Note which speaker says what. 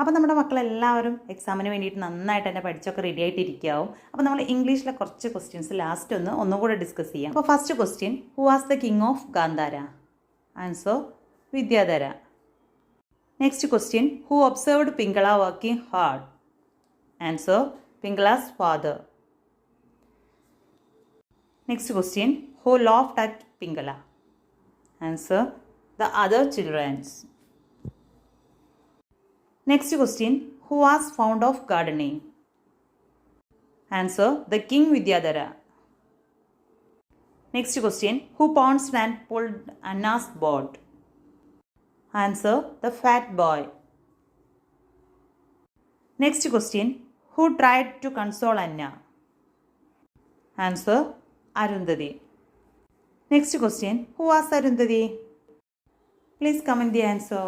Speaker 1: അപ്പോൾ നമ്മുടെ മക്കളെല്ലാവരും എക്സാമിന് വേണ്ടിയിട്ട് നന്നായിട്ട് തന്നെ പഠിച്ചൊക്കെ റെഡി ആയിട്ടിരിക്കാവും. അപ്പോൾ നമ്മൾ ഇംഗ്ലീഷിലെ കുറച്ച് ക്വസ്റ്റ്യൻസ് ലാസ്റ്റ് ഒന്നുകൂടെ ഡിസ്കസ് ചെയ്യാം. അപ്പോൾ first question, who was the king of Gandhara? Answer Vidyadhara. Next question, who observed Pingala working hard? Answer Pingala's father. Next question, who laughed at Pingala? Answer, the other children. Next question, who was fond of gardening? Answer, the king Vidyadhara. Next question, who pounced and pulled Anna's boat? Answer, the fat boy. Next question, who tried to console Anna? Answer, Arundhati. Next question, who was Arundhati? Please comment the answer.